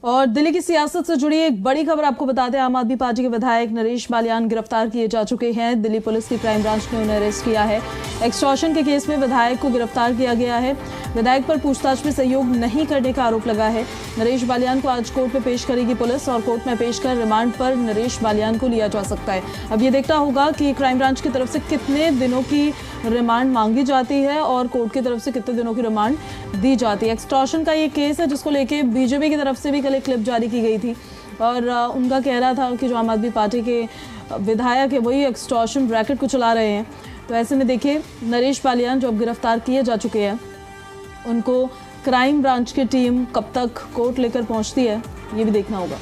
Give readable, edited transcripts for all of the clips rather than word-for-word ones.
और दिल्ली की सियासत से जुड़ी एक बड़ी खबर आपको बता दें, आम आदमी पार्टी के विधायक नरेश बालियान गिरफ्तार किए जा चुके हैं। दिल्ली पुलिस की क्राइम ब्रांच ने उन्हें अरेस्ट किया है। एक्सटॉर्शन के केस में विधायक को गिरफ्तार किया गया है। विधायक पर पूछताछ में सहयोग नहीं करने का आरोप लगा है। नरेश बालियान को आज कोर्ट में पेश करेगी पुलिस और कोर्ट में पेश कर रिमांड पर नरेश बालियान को लिया जा सकता है। अब ये देखना होगा कि क्राइम ब्रांच की तरफ से कितने दिनों की रिमांड मांगी जाती है और कोर्ट की तरफ से कितने दिनों की रिमांड दी जाती है। एक्सटॉर्शन का ये केस है जिसको लेके बीजेपी की तरफ से भी कल एक क्लिप जारी की गई थी और उनका कहना था कि जो आम आदमी पार्टी के विधायक है वही एक्सटॉर्शन रैकेट को चला रहे हैं। तो ऐसे में देखिए, नरेश बालियान जो अब गिरफ्तार किए जा चुके हैं, उनको क्राइम ब्रांच की टीम कब तक कोर्ट लेकर पहुंचती है ये भी देखना होगा।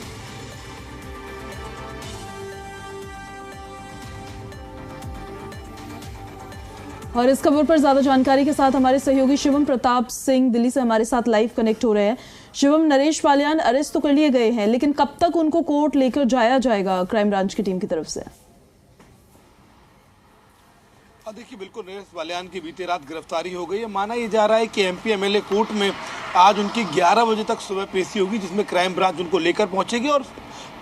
और इस खबर पर ज्यादा जानकारी के साथ हमारे सहयोगी शिवम प्रताप सिंह दिल्ली से हमारे साथ लाइव कनेक्ट हो रहे हैं। शिवम, नरेश बालियान अरेस्ट तो कर लिए गए हैं, लेकिन कब तक उनको कोर्ट लेकर जाया जाएगा क्राइम ब्रांच की टीम की तरफ से? देखिए, बिल्कुल नरेश बालियान की बीती रात गिरफ्तारी हो गई है। माना यह जा रहा है कि एमपी एमएलए कोर्ट में आज उनकी 11 बजे तक सुबह पेशी होगी, जिसमें क्राइम ब्रांच उनको लेकर पहुंचेगी और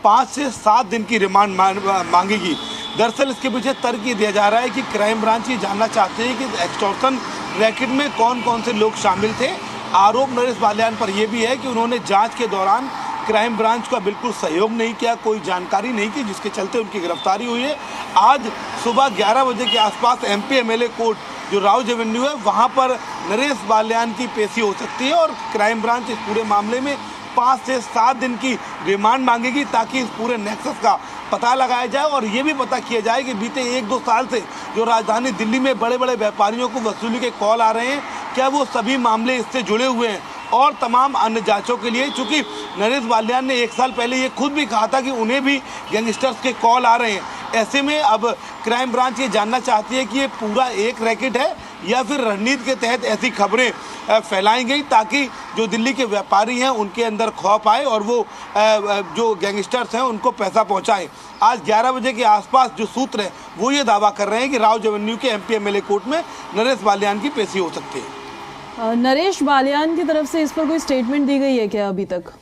5 से 7 दिन की रिमांड मांगेगी। दरअसल इसके पीछे तर्क ये दिया जा रहा है कि क्राइम ब्रांच ये जानना चाहते हैं कि एक्सटॉर्शन रैकेट में कौन कौन से लोग शामिल थे। आरोप नरेश बालियान पर यह भी है कि उन्होंने जांच के दौरान क्राइम ब्रांच का बिल्कुल सहयोग नहीं किया, कोई जानकारी नहीं की, जिसके चलते उनकी गिरफ्तारी हुई है। आज सुबह 11 बजे के आसपास एमपी एमएलए कोर्ट जो राउज एवेन्यू है वहाँ पर नरेश बालियान की पेशी हो सकती है और क्राइम ब्रांच इस पूरे मामले में 5 से 7 दिन की रिमांड मांगेगी, ताकि इस पूरे नेक्सस का पता लगाया जाए और ये भी पता किया जाए कि बीते 1-2 साल से जो राजधानी दिल्ली में बड़े बड़े व्यापारियों को वसूली के कॉल आ रहे हैं, क्या वो सभी मामले इससे जुड़े हुए हैं। और तमाम अन्य जांचों के लिए, चूंकि नरेश बालियान ने 1 साल पहले ये खुद भी कहा था कि उन्हें भी गैंगस्टर्स के कॉल आ रहे हैं, ऐसे में अब क्राइम ब्रांच ये जानना चाहती है कि ये पूरा एक रैकेट है या फिर रणनीति के तहत ऐसी खबरें फैलाई गई ताकि जो दिल्ली के व्यापारी हैं उनके अंदर खौफ आए और वो जो गैंगस्टर्स हैं उनको पैसा पहुंचाएं। आज 11 बजे के आसपास जो सूत्र हैं वो ये दावा कर रहे हैं कि राउज एवेन्यू के एमपी एमएलए कोर्ट में नरेश बालियान की पेशी हो सकती है। नरेश बालियान की तरफ से इस पर कोई स्टेटमेंट दी गई है क्या अभी तक?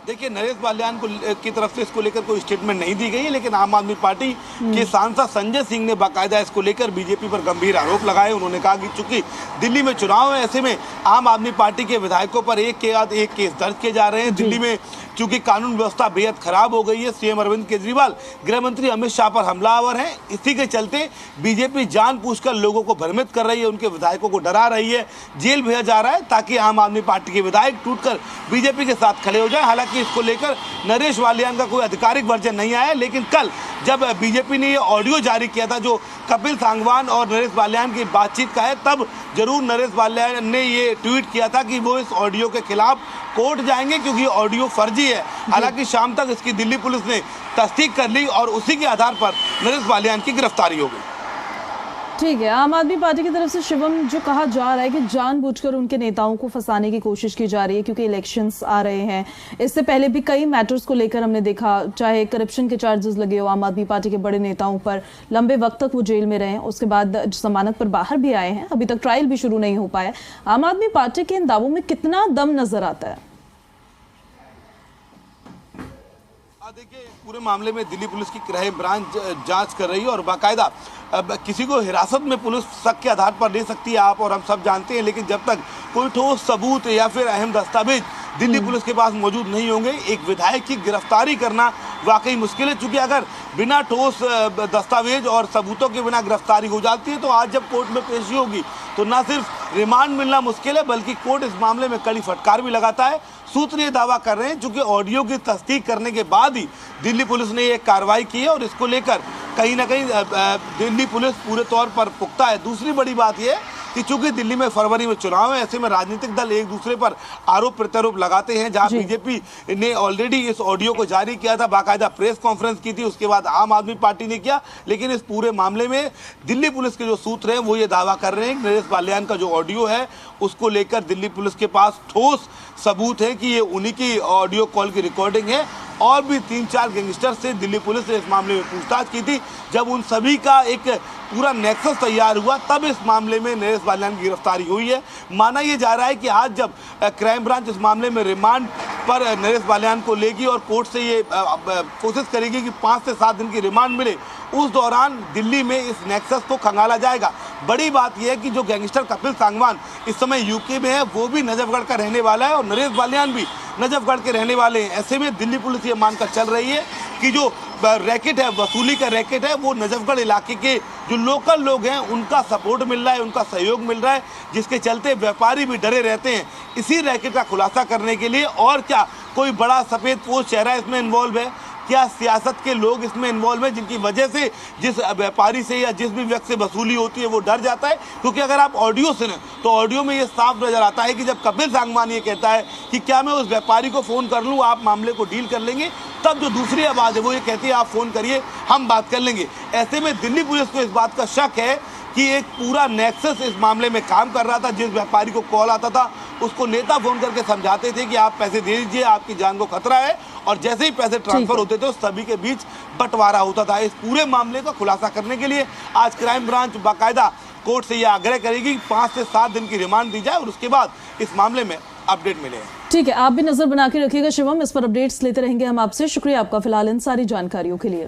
देखिए, नरेश बालियान की तरफ से इसको लेकर कोई स्टेटमेंट नहीं दी गई है, लेकिन आम आदमी पार्टी के सांसद संजय सिंह ने बाकायदा इसको लेकर बीजेपी पर गंभीर आरोप लगाए। उन्होंने कहा कि चूंकि दिल्ली में चुनाव है, ऐसे में आम आदमी पार्टी के विधायकों पर एक के बाद एक केस दर्ज किए जा रहे हैं। दिल्ली में चूंकि कानून व्यवस्था बेहद खराब हो गई है, सीएम अरविंद केजरीवाल गृह मंत्री अमित शाह पर हमलावर हैं। इसी के चलते बीजेपी जानबूझकर लोगों को भ्रमित कर रही है, उनके विधायकों को डरा रही है, जेल भेजा जा रहा है ताकि आम आदमी पार्टी के विधायक टूटकर बीजेपी के साथ खड़े हो जाए। हालांकि इसको लेकर नरेश बालियान का कोई आधिकारिक वर्जन नहीं आया, लेकिन कल जब बीजेपी ने ये ऑडियो जारी किया था जो कपिल सांगवान और नरेश बालियान की बातचीत का है, तब जरूर नरेश बालियान ने ये ट्वीट किया था कि वो इस ऑडियो के खिलाफ कोर्ट जाएंगे क्योंकि ऑडियो फर्जी है। हालांकि शाम तक इसकी दिल्ली पुलिस ने तस्दीक कर ली और उसी के आधार पर नरेश बालियान की गिरफ्तारी हो गई। ठीक है, आम आदमी पार्टी की तरफ से शिवम जो कहा जा रहा है कि जानबूझकर उनके नेताओं को फंसाने की कोशिश की जा रही है क्योंकि इलेक्शंस आ रहे हैं। इससे पहले भी कई मैटर्स को लेकर हमने देखा, चाहे करप्शन के चार्जेस लगे हो आम आदमी पार्टी के बड़े नेताओं पर, लंबे वक्त तक वो जेल में रहे, उसके बाद जमानत पर बाहर भी आए हैं, अभी तक ट्रायल भी शुरू नहीं हो पाया। आम आदमी पार्टी के इन दावों में कितना दम नजर आता है? देखिए, पूरे मामले में दिल्ली पुलिस की क्राइम ब्रांच जांच कर रही है और बाकायदा किसी को हिरासत में पुलिस शक के आधार पर ले सकती है, आप और हम सब जानते हैं, लेकिन जब तक कोई ठोस सबूत या फिर अहम दस्तावेज दिल्ली पुलिस के पास मौजूद नहीं होंगे, एक विधायक की गिरफ्तारी करना वाकई मुश्किल है। चूंकि अगर बिना ठोस दस्तावेज और सबूतों के बिना गिरफ्तारी हो जाती है तो आज जब कोर्ट में पेशी होगी तो न सिर्फ रिमांड मिलना मुश्किल है बल्कि कोर्ट इस मामले में कड़ी फटकार भी लगाता है। सूत्र ये दावा कर रहे हैं चूंकि ऑडियो की तस्दीक करने के बाद ही दिल्ली पुलिस ने ये कार्रवाई की है और इसको लेकर कहीं ना कहीं दिल्ली पुलिस पूरे तौर पर पुख्ता है। दूसरी बड़ी बात यह है कि चूंकि दिल्ली में फरवरी में चुनाव है, ऐसे में राजनीतिक दल एक दूसरे पर आरोप प्रत्यारोप लगाते हैं। जहां बीजेपी ने ऑलरेडी इस ऑडियो को जारी किया था, बाकायदा प्रेस कॉन्फ्रेंस की थी, उसके बाद आम आदमी पार्टी ने किया, लेकिन इस पूरे मामले में दिल्ली पुलिस के जो सूत्र हैं वो ये दावा कर रहे हैं कि नरेश बालियान का जो ऑडियो है उसको लेकर दिल्ली पुलिस के पास ठोस सबूत है कि ये उन्हीं की ऑडियो कॉल की रिकॉर्डिंग है और भी 3-4 गैंगस्टर से दिल्ली पुलिस ने इस मामले में पूछताछ की थी। जब उन सभी का एक पूरा नेक्सस तैयार हुआ तब इस मामले में नरेश बालियान की गिरफ्तारी हुई है। माना यह जा रहा है कि आज जब क्राइम ब्रांच इस मामले में रिमांड पर नरेश बालियान को लेगी और कोर्ट से ये कोशिश करेगी कि 5 से 7 दिन की रिमांड मिले, उस दौरान दिल्ली में इस नेक्सस को खंगाला जाएगा। बड़ी बात यह है कि जो गैंगस्टर कपिल सांगवान इस समय यूके में है, वो भी नजफगढ़ का रहने वाला है और नरेश बालियान भी नजफगढ़ के रहने वाले हैं। ऐसे में दिल्ली पुलिस ये मानकर चल रही है कि जो रैकेट है, वसूली का रैकेट है, वो नजफगढ़ इलाके के जो लोकल लोग हैं उनका सपोर्ट मिल रहा है, उनका सहयोग मिल रहा है, जिसके चलते व्यापारी भी डरे रहते हैं। इसी रैकेट का खुलासा करने के लिए और क्या कोई बड़ा सफ़ेद पोश चेहरा इसमें इन्वॉल्व है, क्या सियासत के लोग इसमें इन्वॉल्व हैं जिनकी वजह से जिस व्यापारी से या जिस भी व्यक्ति से वसूली होती है वो डर जाता है? क्योंकि अगर आप ऑडियो सुने तो ऑडियो में ये साफ नजर आता है कि जब कपिल सांगवान ये कहता है कि क्या मैं उस व्यापारी को फ़ोन कर लूँ, आप मामले को डील कर लेंगे, तब जो दूसरी आवाज़ है वो ये कहती है आप फ़ोन करिए, हम बात कर लेंगे। ऐसे में दिल्ली पुलिस को इस बात का शक है कि एक पूरा नेक्सस इस मामले में काम कर रहा था। जिस व्यापारी को कॉल आता था उसको नेता फोन करके समझाते थे कि आप पैसे दे दीजिए, आपकी जान को खतरा है, और जैसे ही पैसे ट्रांसफर होते थे उस सभी के बीच बंटवारा होता था। इस पूरे मामले का खुलासा करने के लिए आज क्राइम ब्रांच बाकायदा कोर्ट से यह आग्रह करेगी कि 5 से 7 दिन की रिमांड दी जाए और उसके बाद इस मामले में अपडेट मिले। ठीक है, आप भी नजर बना के रखिएगा शिवम, इस पर अपडेट्स लेते रहेंगे हम आपसे। शुक्रिया आपका फिलहाल इन सारी जानकारियों के लिए।